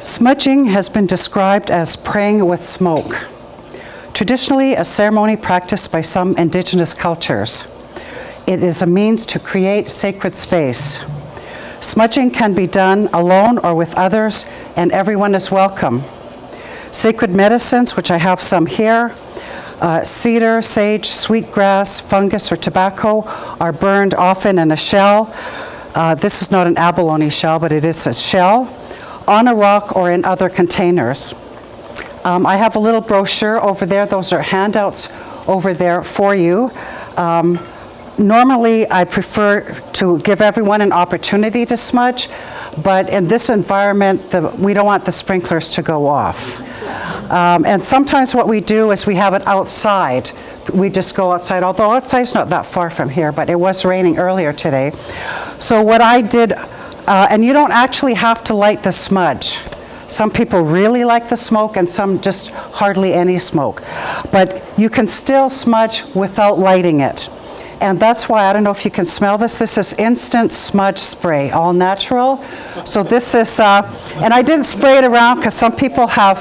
Smudging has been described as praying with smoke. Traditionally, a ceremony practiced by some indigenous cultures. It is a means to create sacred space. Smudging can be done alone or with others, and everyone is welcome. Sacred medicines, which I have some here, cedar, sage, sweetgrass, fungus, or tobacco, are burned often in a shell. This is not an abalone shell, but it is a shell, on a rock or in other containers. I have a little brochure over there. Those are handouts over there for you. Normally, I prefer to give everyone an opportunity to smudge, but in this environment, we don't want the sprinklers to go off. And sometimes what we do is we have it outside. We just go outside, although outside's not that far from here, but it was raining earlier today. So what I did, and you don't actually have to light the smudge. Some people really like the smoke and some just hardly any smoke. But you can still smudge without lighting it. And that's why, I don't know if you can smell this, this is instant smudge spray, all natural. So this is, and I didn't spray it around because some people have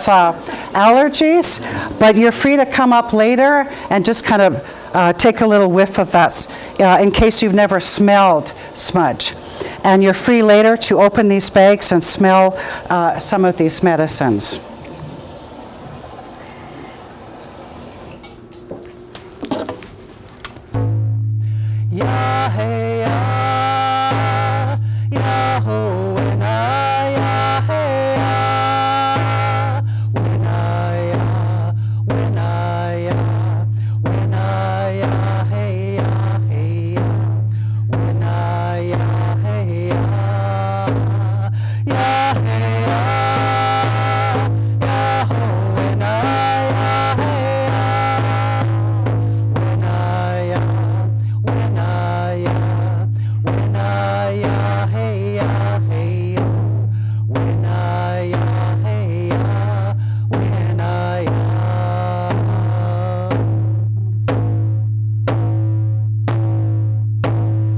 allergies, but you're free to come up later and just kind of take a little whiff of that in case you've never smelled smudge. And you're free later to open these bags and smell some of these medicines.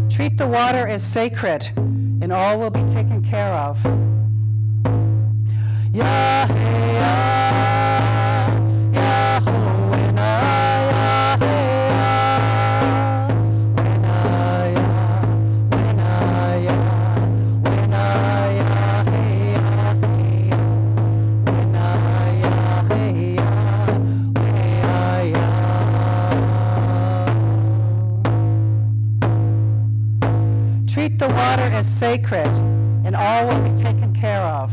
Treat the water as sacred, and all will be taken care of. Treat the water as sacred, and all will be taken care of.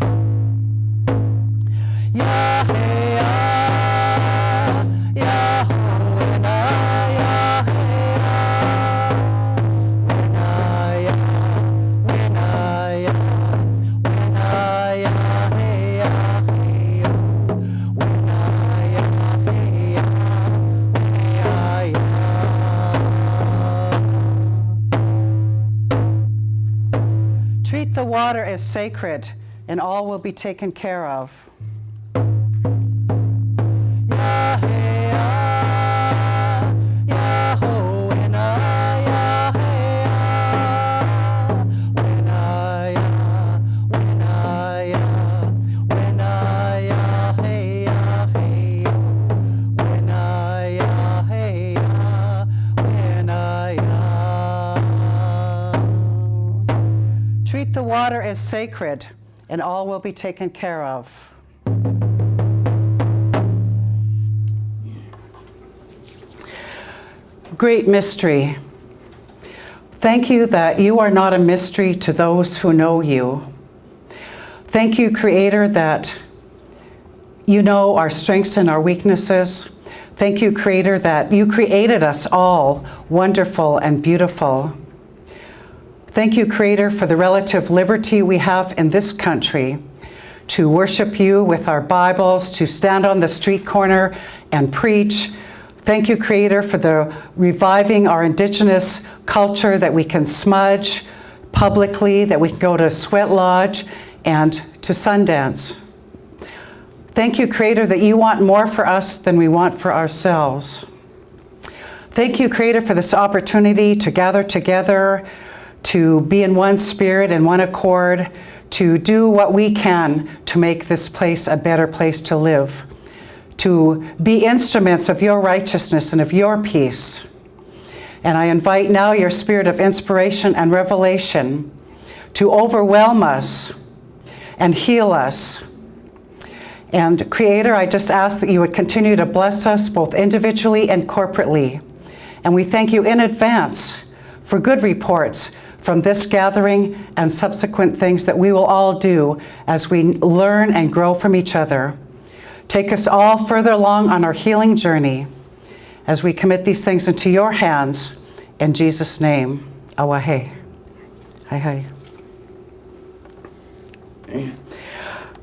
Treat the water as sacred, and all will be taken care of. Treat the water as sacred, and all will be taken care of. Great mystery. Thank you that you are not a mystery to those who know you. Thank you, Creator, that you know our strengths and our weaknesses. Thank you, Creator, that you created us all wonderful and beautiful. Thank you, Creator, for the relative liberty we have in this country to worship you with our Bibles, to stand on the street corner and preach. Thank you, Creator, for the reviving our Indigenous culture, that we can smudge publicly, that we can go to Sweat Lodge and to Sundance. Thank you, Creator, that you want more for us than we want for ourselves. Thank you, Creator, for this opportunity to gather together, to be in one spirit and one accord, to do what we can to make this place a better place to live, to be instruments of your righteousness and of your peace. And I invite now your spirit of inspiration and revelation to overwhelm us and heal us. And Creator, I just ask that you would continue to bless us both individually and corporately. And we thank you in advance for good reports from this gathering and subsequent things that we will all do as we learn and grow from each other. Take us all further along on our healing journey as we commit these things into your hands. In Jesus' name, awahe. Hi, hi.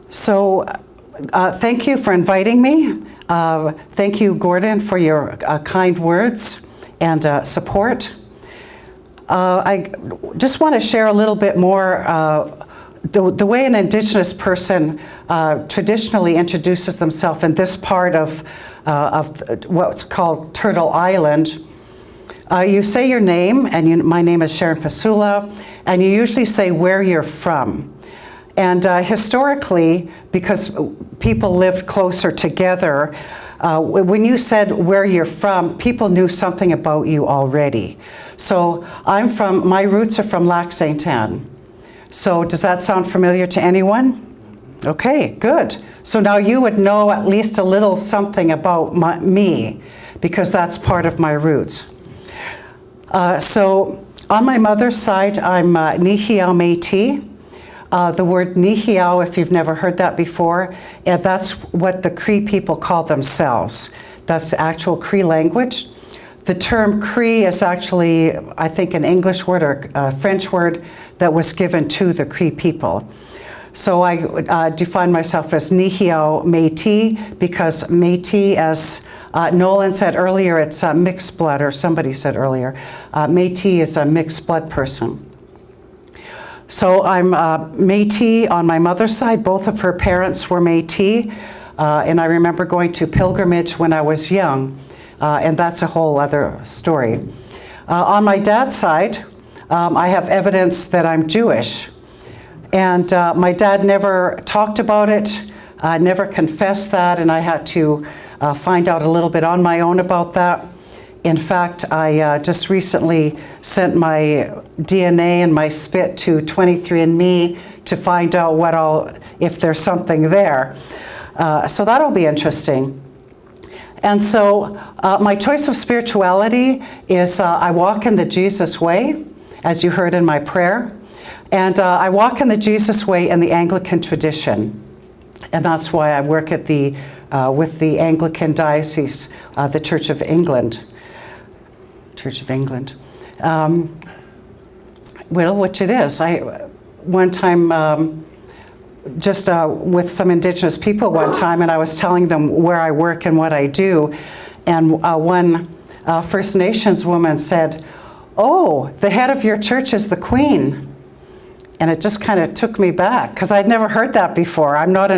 So, thank you for inviting me. Thank you, Gordon, for your kind words and support. I just want to share a little bit more the way an Indigenous person traditionally introduces themselves in this part of what's called Turtle Island. You say your name, and my name is Sharon Pasula, and you usually say where you're from. And historically, because people lived closer together, when you said where you're from, people knew something about you already. So my roots are from Lac Saint Anne. So does that sound familiar to anyone? Okay, good. So now you would know at least a little something about me, because that's part of my roots. So on my mother's side, I'm Nihiao Métis. The word Nihiao, if you've never heard that before, that's what the Cree people call themselves. That's the actual Cree language. The term Cree is actually, I think, an English word or a French word that was given to the Cree people. So I define myself as Nihiao Métis because Métis, as Nolan said earlier, it's mixed blood, or somebody said earlier. Métis is a mixed blood person. So I'm Métis on my mother's side. Both of her parents were Métis, and I remember going to pilgrimage when I was young, and that's a whole other story. On my dad's side, I have evidence that I'm Jewish, and my dad never talked about it, never confessed that, and I had to find out a little bit on my own about that. In fact, I just recently sent my DNA and my spit to 23andMe to find out if there's something there. So that'll be interesting. And so my choice of spirituality is I walk in the Jesus way, as you heard in my prayer. And I walk in the Jesus way in the Anglican tradition. And that's why I work at with the Anglican Diocese, the Church of England. Church of England. Well, which it is. One time, just with some Indigenous people one time, and I was telling them where I work and what I do, and one First Nations woman said, "Oh, the head of your church is the Queen." And it just kind of took me back, because I'd never heard that before. I'm not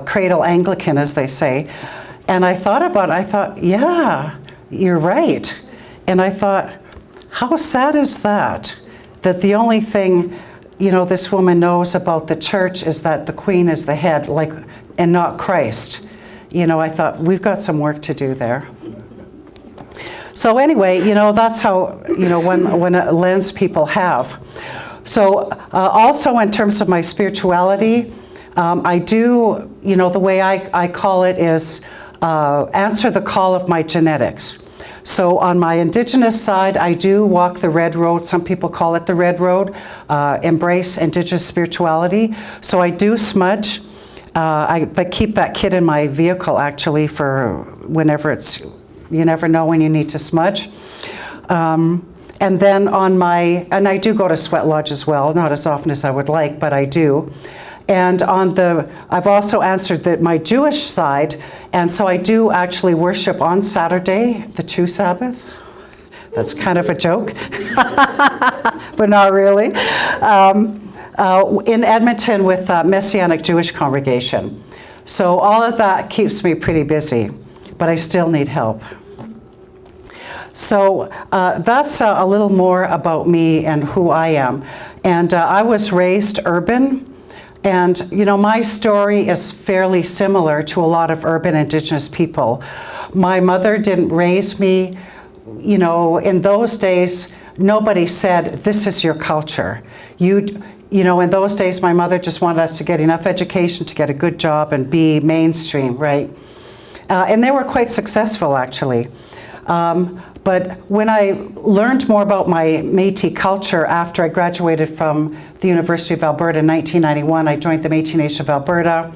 cradle Anglican, as they say. And I thought about it, I thought, yeah, you're right. And I thought, how sad is that the only thing, this woman knows about the church is that the Queen is the head, and not Christ. I thought, we've got some work to do there. So anyway, that's how, when a lens people have. So also in terms of my spirituality, I do, the way I call it is answer the call of my genetics. So on my Indigenous side, I do walk the red road. Some people call it the red road, embrace Indigenous spirituality. So I do smudge. I keep that kit in my vehicle, actually, for whenever you never know when you need to smudge. And then and I do go to sweat lodge as well, not as often as I would like, but I do. And I've also answered my Jewish side, and so I do actually worship on Saturday, the true Sabbath. That's kind of a joke, but not really. In Edmonton with Messianic Jewish congregation. So all of that keeps me pretty busy, but I still need help. So that's a little more about me and who I am. And I was raised urban. And, you know, my story is fairly similar to a lot of urban Indigenous people. My mother didn't raise me. You know, in those days, nobody said, this is your culture. You know, in those days, my mother just wanted us to get enough education to get a good job and be mainstream, right? And they were quite successful, actually. But when I learned more about my Métis culture after I graduated from the University of Alberta in 1991, I joined the Métis Nation of Alberta.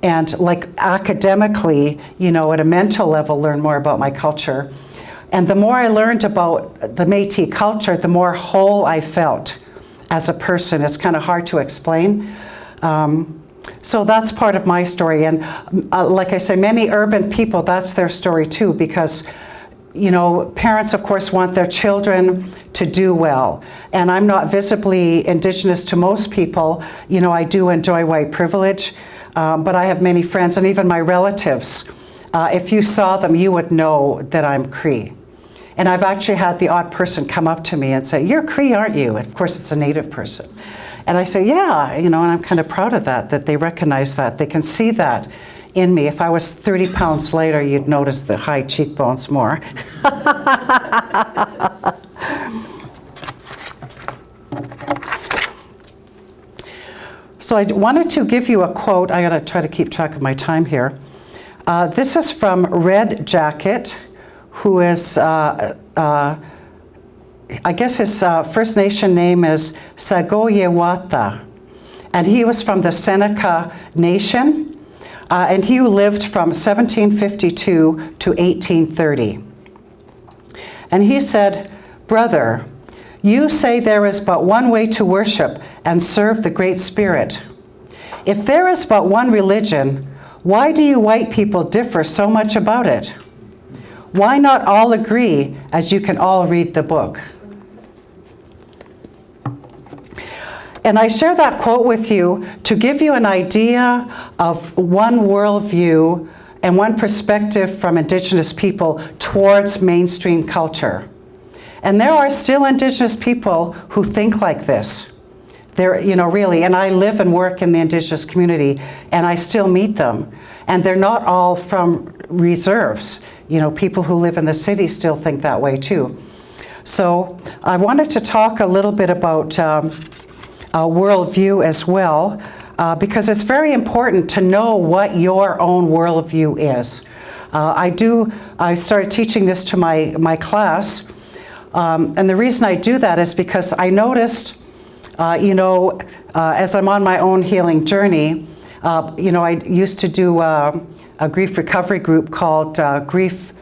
And like academically, you know, at a mental level, learned more about my culture. And the more I learned about the Métis culture, the more whole I felt as a person. It's kind of hard to explain. So that's part of my story. And like I say, many urban people, that's their story too, because you know, parents, of course, want their children to do well. And I'm not visibly Indigenous to most people. You know, I do enjoy white privilege, but I have many friends, and even my relatives. If you saw them, you would know that I'm Cree. And I've actually had the odd person come up to me and say, you're Cree, aren't you? Of course, it's a Native person. And I say, yeah, you know, and I'm kind of proud of that they recognize that. They can see that in me. If I was 30 pounds lighter, you'd notice the high cheekbones more. So I wanted to give you a quote. I gotta try to keep track of my time here. This is from Red Jacket, who is, I guess his First Nation name is Sagoyewata. And he was from the Seneca Nation. And he lived from 1752 to 1830. And he said, brother, you say there is but one way to worship and serve the Great Spirit. If there is but one religion, why do you white people differ so much about it? Why not all agree as you can all read the book? And I share that quote with you to give you an idea of one worldview and one perspective from Indigenous people towards mainstream culture. And there are still Indigenous people who think like this. They're, you know, really, and I live and work in the Indigenous community, and I still meet them. And they're not all from reserves. You know, people who live in the city still think that way too. So I wanted to talk a little bit about worldview as well, because it's very important to know what your own worldview is. I started teaching this to my class, and the reason I do that is because I noticed, you know, as I'm on my own healing journey, you know, I used to do a grief recovery group called Grief,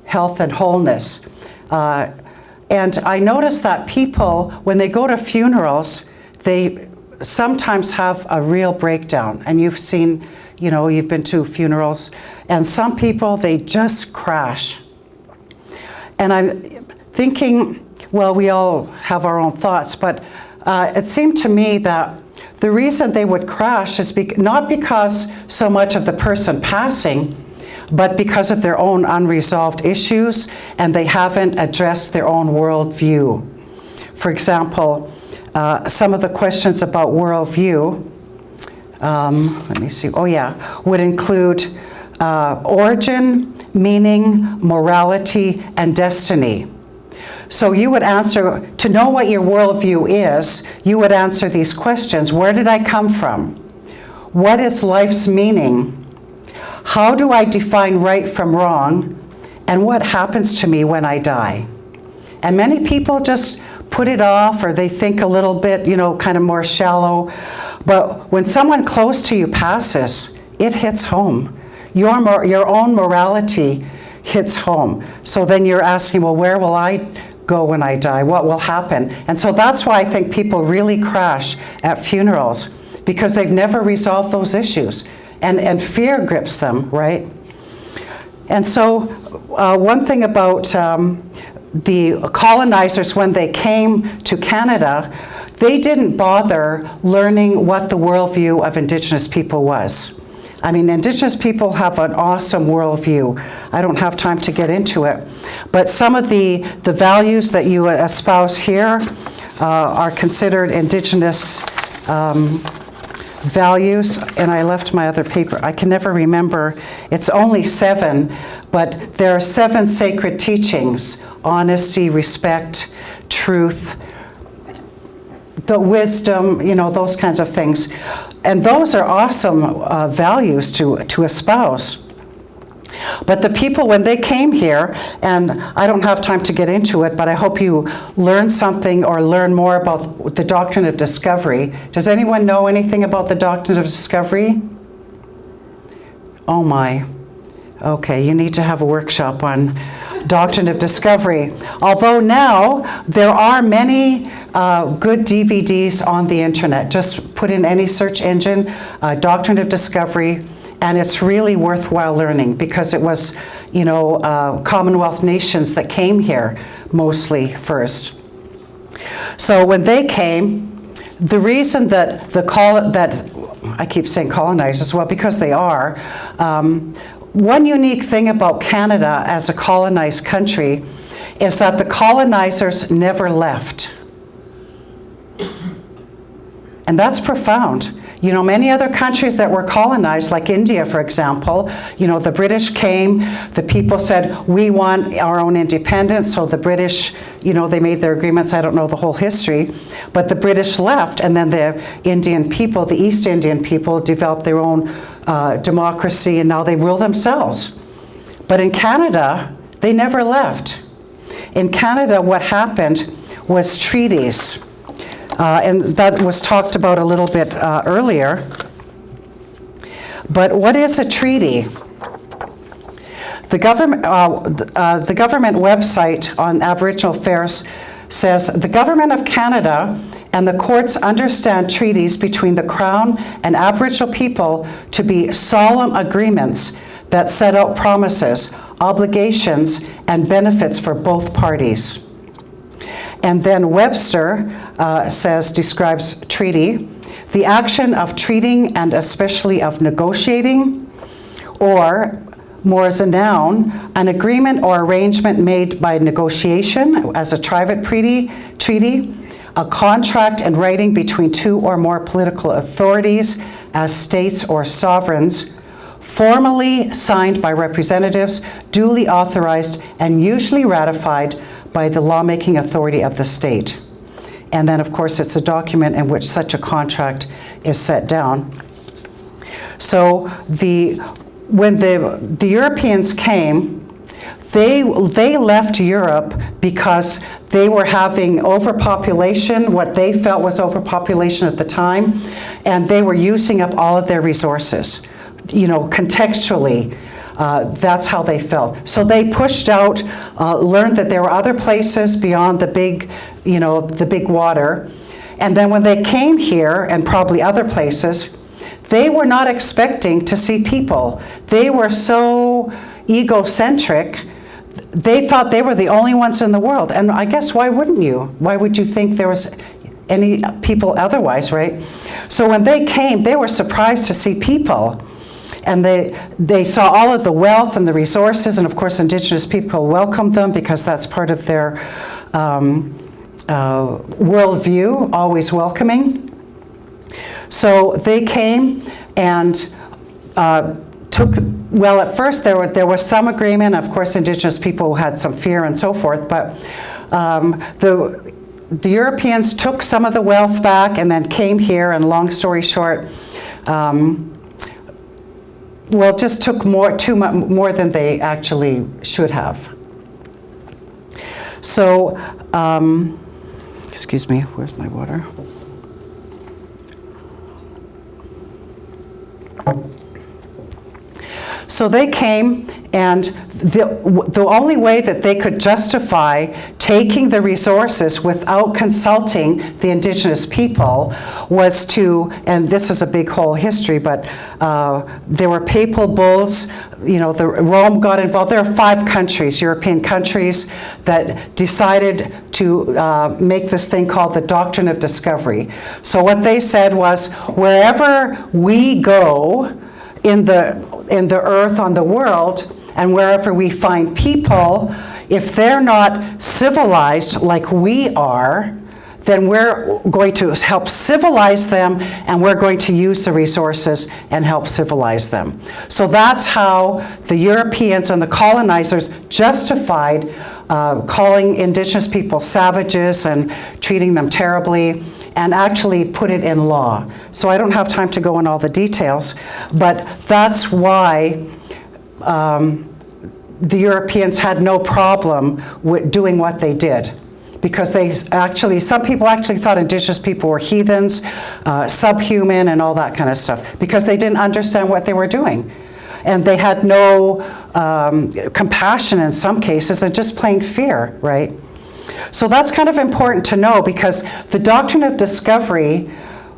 Health, and Wholeness. And I noticed that people, when they go to funerals, they sometimes have a real breakdown. And you've seen, you know, you've been to funerals, and some people, they just crash. And I'm thinking, well, we all have our own thoughts, but it seemed to me that the reason they would crash is not because so much of the person passing, but because of their own unresolved issues, and they haven't addressed their own worldview. For example, some of the questions about worldview, let me see, would include origin, meaning, morality, and destiny. So you would answer, to know what your worldview is, you would answer these questions. Where did I come from? What is life's meaning? How do I define right from wrong? And what happens to me when I die? And many people just put it off, or they think a little bit, you know, kind of more shallow. But when someone close to you passes, it hits home. Your own morality hits home. So then you're asking, well, where will I go when I die? What will happen? And so that's why I think people really crash at funerals, because they've never resolved those issues. And fear grips them, right? And so one thing about the colonizers, when they came to Canada, they didn't bother learning what the worldview of Indigenous people was. I mean, Indigenous people have an awesome worldview. I don't have time to get into it. But some of the values that you espouse here, are considered Indigenous values, and I left my other paper. I can never remember. It's only 7, but there are 7 sacred teachings: honesty, respect, truth, the wisdom, those kinds of things. And those are awesome values to espouse. But the people, when they came here, and I don't have time to get into it, but I hope you learn something or learn more about the Doctrine of Discovery. Does anyone know anything about the Doctrine of Discovery? Oh my. Okay, you need to have a workshop on Doctrine of Discovery. Although now there are many good DVDs on the internet. Just put in any search engine, Doctrine of Discovery, and it's really worthwhile learning, because it was, Commonwealth nations that came here mostly first. So when they came, the reason that I keep saying colonizers, well, because they are. One unique thing about Canada as a colonized country is that the colonizers never left. And that's profound. Many other countries that were colonized, like India, for example, the British came, the people said, we want our own independence, so the British, they made their agreements. I don't know the whole history, but the British left, and then the Indian people, the East Indian people, developed their own democracy, and now they rule themselves. But in Canada, they never left. In Canada, what happened was treaties. And that was talked about a little bit earlier. But what is a treaty? The government website on Aboriginal Affairs says, the Government of Canada and the courts understand treaties between the Crown and Aboriginal people to be solemn agreements that set out promises, obligations, and benefits for both parties. And then Webster describes treaty, the action of treating and especially of negotiating, or more as a noun, an agreement or arrangement made by negotiation as a private treaty, a contract in writing between 2 or more political authorities as states or sovereigns, formally signed by representatives, duly authorized, and usually ratified by the lawmaking authority of the state. And then, of course, it's a document in which such a contract is set down. So when the Europeans came, they left Europe because they were having overpopulation, what they felt was overpopulation at the time, and they were using up all of their resources. Contextually, that's how they felt. So they pushed out, learned that there were other places beyond the big water. And then when they came here, and probably other places, they were not expecting to see people. They were so egocentric, they thought they were the only ones in the world. And I guess, why wouldn't you? Why would you think there was any people otherwise, right? So when they came, they were surprised to see people. And they saw all of the wealth and the resources, and of course Indigenous people welcomed them because that's part of their worldview, always welcoming. So they came and at first there was some agreement. Of course, Indigenous people had some fear and so forth, but the Europeans took some of the wealth back and then came here, and long story short, just took more than they actually should have. So, excuse me, where's my water? So they came, and the only way that they could justify taking the resources without consulting the Indigenous people was to, and this is a big whole history, but there were papal bulls, Rome got involved. There are 5 countries, European countries, that decided to make this thing called the Doctrine of Discovery. So what they said was, wherever we go in the earth, on the world, and wherever we find people, if they're not civilized like we are, then we're going to help civilize them, and we're going to use the resources and help civilize them. So that's how the Europeans and the colonizers justified calling indigenous people savages and treating them terribly, and actually put it in law. So I don't have time to go in all the details, but that's why the Europeans had no problem with doing what they did. Because some people actually thought indigenous people were heathens, subhuman, and all that kind of stuff, because they didn't understand what they were doing. And they had no compassion in some cases, and just plain fear, right? So that's kind of important to know, because the Doctrine of Discovery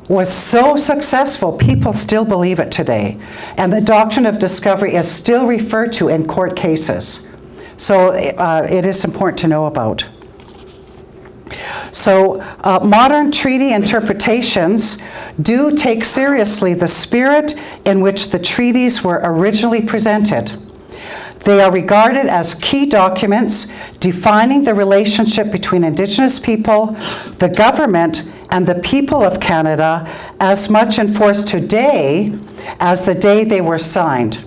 was so successful, people still believe it today. And the Doctrine of Discovery is still referred to in court cases. So it is important to know about. So modern treaty interpretations do take seriously the spirit in which the treaties were originally presented. They are regarded as key documents defining the relationship between Indigenous people, the government, and the people of Canada, as much enforced today as the day they were signed.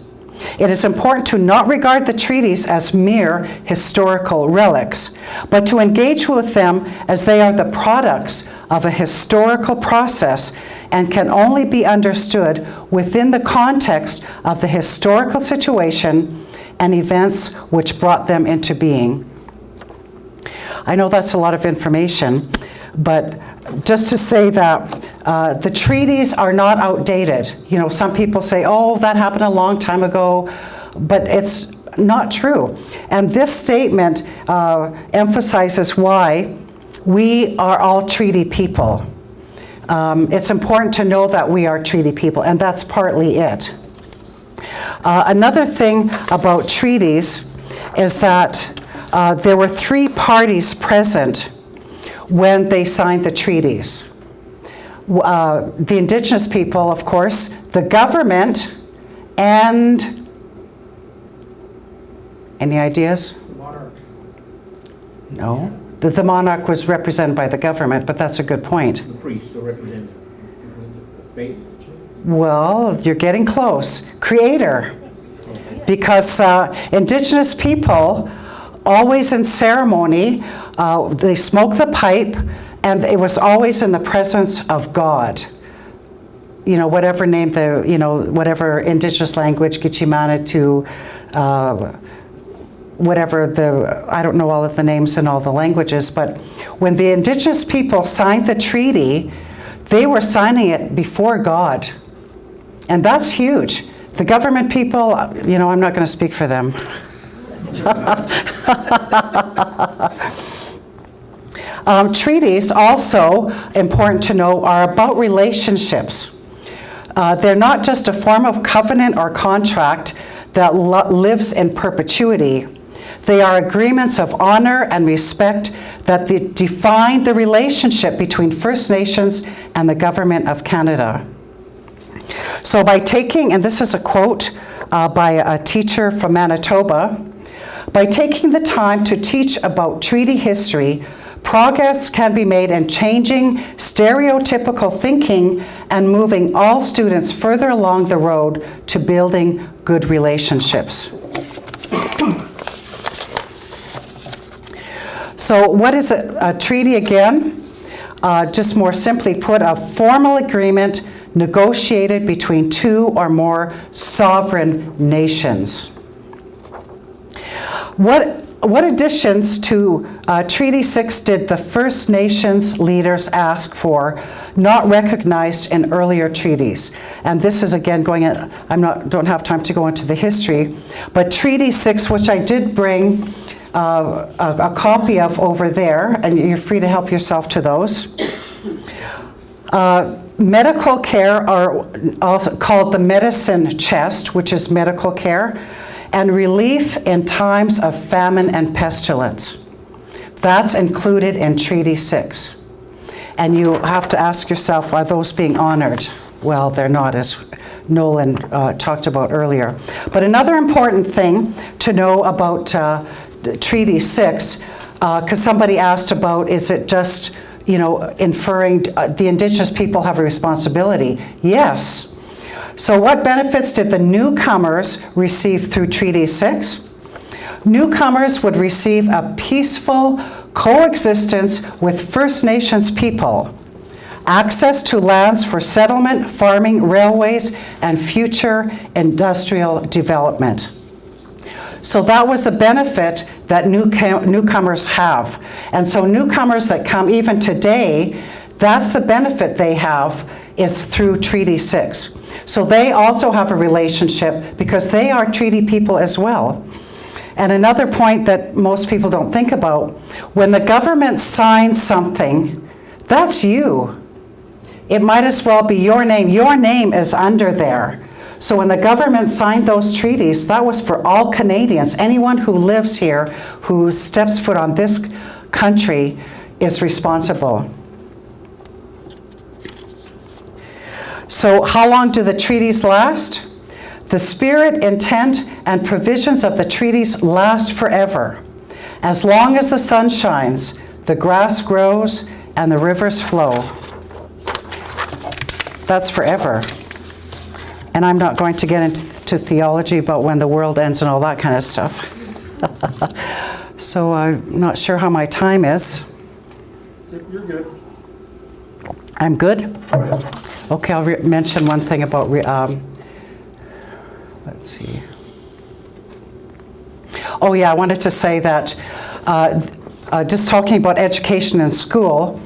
It is important to not regard the treaties as mere historical relics, but to engage with them as they are the products of a historical process and can only be understood within the context of the historical situation and events which brought them into being. I know that's a lot of information, but just to say that the treaties are not outdated. You know, some people say, oh, that happened a long time ago, but it's not true. And this statement emphasizes why we are all treaty people. It's important to know that we are treaty people, and that's partly it. Another thing about treaties is that there were 3 parties present when they signed the treaties. The Indigenous people, of course, the government, and any ideas? The monarch. No. The monarch was represented by the government, but that's a good point. The priests are represented. The faith. Well, you're getting close. Creator. Because Indigenous people, always in ceremony, they smoke the pipe, and it was always in the presence of God. You know, whatever name whatever Indigenous language, Gitchimanitu, whatever I don't know all of the names in all the languages, but when the Indigenous people signed the treaty, they were signing it before God. And that's huge. The government people, you know, I'm not going to speak for them. Treaties, also important to know, are about relationships. They're not just a form of covenant or contract that lives in perpetuity. They are agreements of honor and respect that define the relationship between First Nations and the Government of Canada. So by taking, and this is a quote by a teacher from Manitoba, by taking the time to teach about treaty history, progress can be made in changing stereotypical thinking and moving all students further along the road to building good relationships. So what is a treaty again? Just more simply put, a formal agreement negotiated between 2 or more sovereign nations. What additions to Treaty 6 did the First Nations leaders ask for, not recognized in earlier treaties? And this is again going in, don't have time to go into the history, but Treaty 6, which I did bring a copy of over there, and you're free to help yourself to those. Medical care are also called the medicine chest, which is medical care, and relief in times of famine and pestilence. That's included in Treaty 6. And you have to ask yourself, are those being honored? Well, they're not, as Nolan talked about earlier. But another important thing to know about Treaty 6, because somebody asked about, is it just inferring the Indigenous people have a responsibility. Yes. So what benefits did the newcomers receive through Treaty 6? Newcomers would receive a peaceful coexistence with First Nations people, access to lands for settlement, farming, railways, and future industrial development. So that was a benefit that newcomers have. And so newcomers that come even today, that's the benefit they have is through Treaty 6. So they also have a relationship because they are treaty people as well. And another point that most people don't think about, when the government signs something, that's you. It might as well be your name. Your name is under there. So when the government signed those treaties, that was for all Canadians. Anyone who lives here, who steps foot on this country, is responsible. So how long do the treaties last? The spirit, intent, and provisions of the treaties last forever. As long as the sun shines, the grass grows, and the rivers flow. That's forever. And I'm not going to get into theology about when the world ends and all that kind of stuff. So I'm not sure how my time is. You're good. I'm good? Okay, I'll mention one thing about, let's see. Oh yeah, I wanted to say that, just talking about education in school,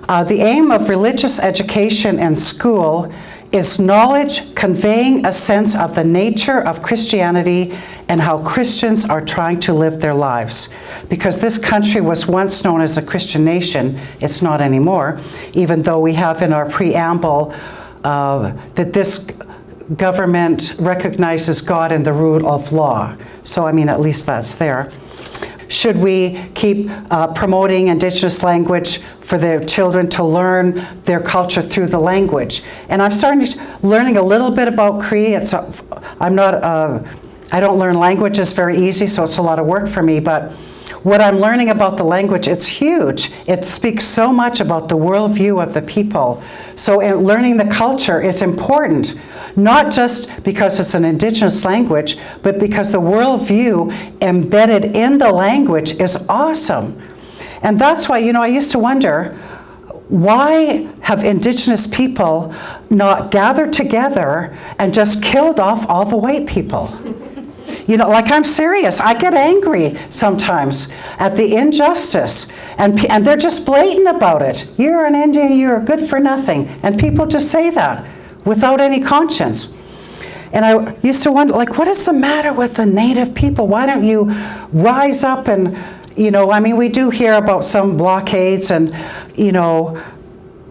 the aim of religious education in school is knowledge conveying a sense of the nature of Christianity and how Christians are trying to live their lives. Because this country was once known as a Christian nation, it's not anymore, even though we have in our preamble that this government recognizes God and the rule of law. So, I mean, at least that's there. Should we keep promoting Indigenous language for their children to learn their culture through the language? And I'm learning a little bit about Cree. I don't learn languages very easy, so it's a lot of work for me, but what I'm learning about the language, it's huge. It speaks so much about the worldview of the people. So learning the culture is important, not just because it's an Indigenous language, but because the worldview embedded in the language is awesome. And that's why, I used to wonder, why have Indigenous people not gathered together and just killed off all the white people? Like, I'm serious. I get angry sometimes at the injustice, and they're just blatant about it. You're an Indian, you're good for nothing. And people just say that without any conscience. And I used to wonder, like, what is the matter with the Native people? Why don't you rise up and, we do hear about some blockades and,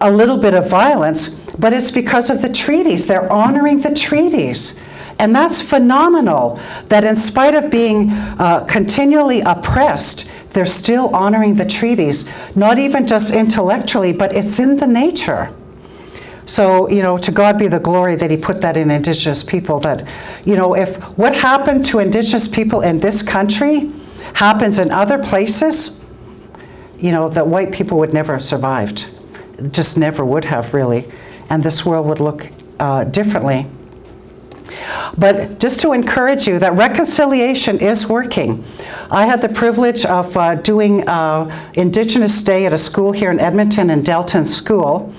a little bit of violence, but it's because of the treaties. They're honoring the treaties. And that's phenomenal, that in spite of being continually oppressed, they're still honoring the treaties, not even just intellectually, but it's in the nature. So, to God be the glory that he put that in Indigenous people, that, if what happened to Indigenous people in this country happens in other places, that white people would never have survived. Just never would have, really. And this world would look differently. But just to encourage you that reconciliation is working. I had the privilege of doing Indigenous Day at a school here in Edmonton, in Delton School,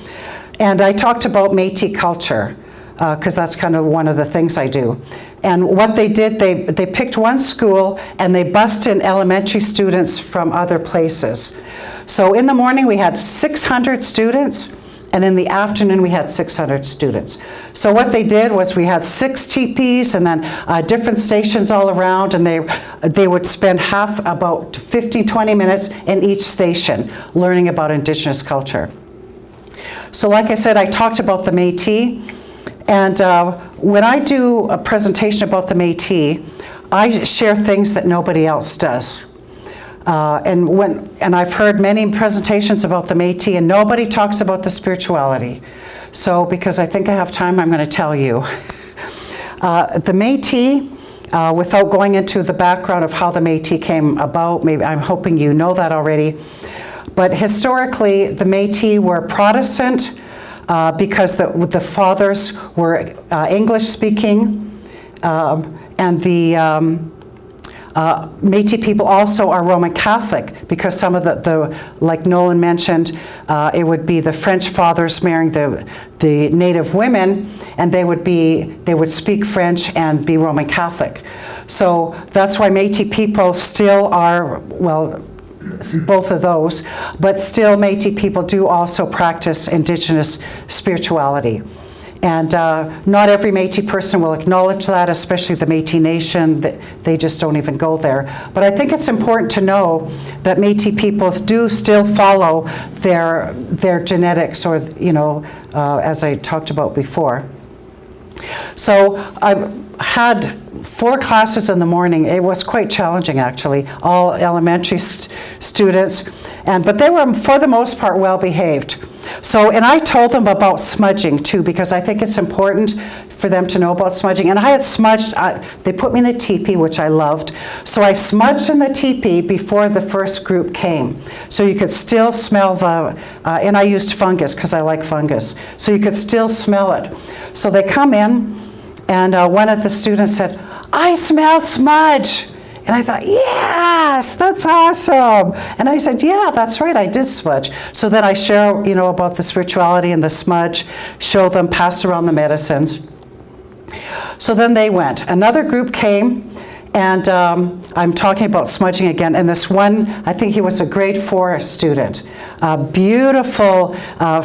and I talked about Métis culture, because that's kind of one of the things I do. And what they did, they picked one school and they bussed in elementary students from other places. So in the morning we had 600 students, and in the afternoon we had 600 students. So what they did was we had 6 teepees and then different stations all around, and they would spend about 15-20 minutes in each station learning about Indigenous culture. So like I said, I talked about the Métis, and when I do a presentation about the Métis, I share things that nobody else does. And I've heard many presentations about the Métis, and nobody talks about the spirituality. So because I think I have time, I'm going to tell you. The Métis, without going into the background of how the Métis came about, maybe I'm hoping you know that already, But historically, the Métis were Protestant because the fathers were English-speaking, and the Métis people also are Roman Catholic because some of the like Nolan mentioned, it would be the French fathers marrying the native women, and they would speak French and be Roman Catholic. So that's why Métis people still are, well, both of those, but still Métis people do also practice Indigenous spirituality. And not every Métis person will acknowledge that, especially the Métis Nation. They just don't even go there. But I think it's important to know that Métis peoples do still follow their genetics, or, you know, as I talked about before. So I had 4 classes in the morning. It was quite challenging, actually, all elementary students, but they were, for the most part, well behaved. So, and I told them about smudging too, because I think it's important for them to know about smudging. And I had smudged, they put me in a teepee, which I loved. So I smudged in the teepee before the first group came. So you could still smell and I used fungus because I like fungus. So you could still smell it. So they come in, and one of the students said, "I smell smudge." And I thought, yes, that's awesome. And I said, yeah, that's right, I did smudge. So then I share, you know, about the spirituality and the smudge, show them, pass around the medicines. So then they went. Another group came, and I'm talking about smudging again. And this one, I think he was a grade 4 student, beautiful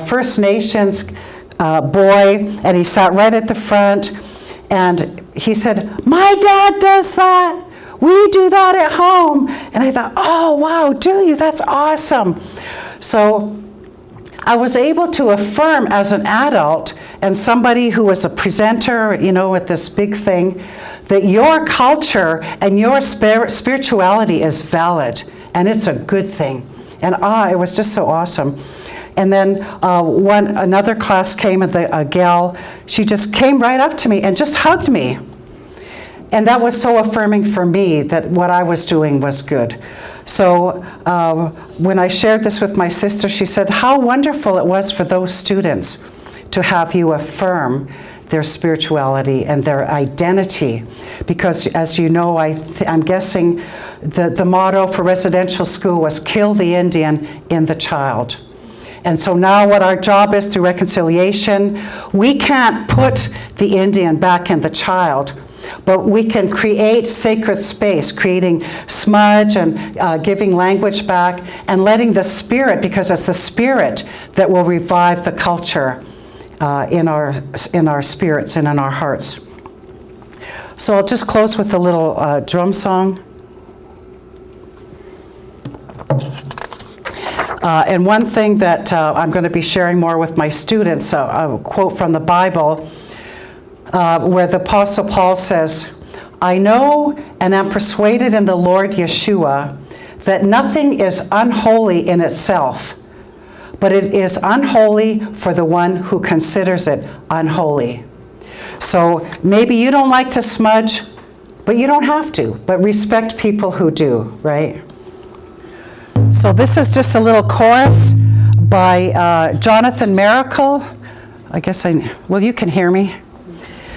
First Nations boy, and he sat right at the front. And he said, "My dad does that. We do that at home." And I thought, oh, wow, do you? That's awesome. So I was able to affirm as an adult and somebody who was a presenter, you know, at this big thing, that your culture and your spirituality is valid, and it's a good thing. And it was just so awesome. And then another class came, and a gal, she just came right up to me and just hugged me. And that was so affirming for me that what I was doing was good. So when I shared this with my sister, she said how wonderful it was for those students to have you affirm their spirituality and their identity. Because as you know, I'm guessing the motto for residential school was kill the Indian in the child. And so now what our job is through reconciliation, we can't put the Indian back in the child, but we can create sacred space, creating smudge and giving language back and letting the spirit, because it's the spirit that will revive the culture in our spirits and in our hearts. So I'll just close with a little drum song. And one thing that I'm going to be sharing more with my students, a quote from the Bible, where the Apostle Paul says, "I know and am persuaded in the Lord Yeshua that nothing is unholy in itself, but it is unholy for the one who considers it unholy." So maybe you don't like to smudge, but you don't have to, but respect people who do, right? So this is just a little chorus by Jonathan Miracle. I guess you can hear me.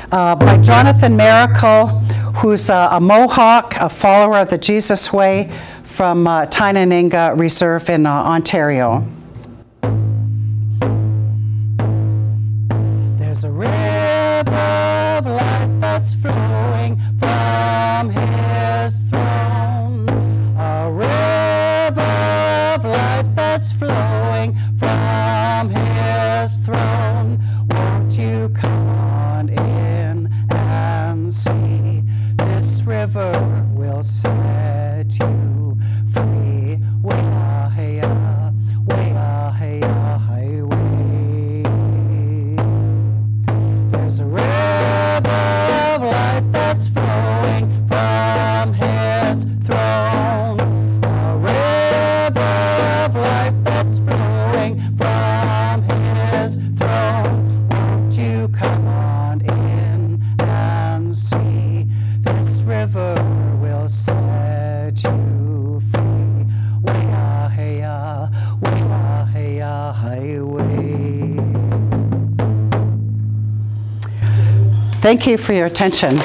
By Jonathan Miracle, who's a Mohawk, a follower of the Jesus Way from Tynaninga Reserve in Ontario. There's a river of life that's flowing from his throne. A river of life that's flowing from his throne. Won't you come on in and see? This river will set you free. Way-ah-hey-ah, way-ah-hey-ah, highway. There's a river of life that's flowing from his throne. A river of life that's flowing from his throne. Won't you come on in and see? This river will set Thank you for your attention.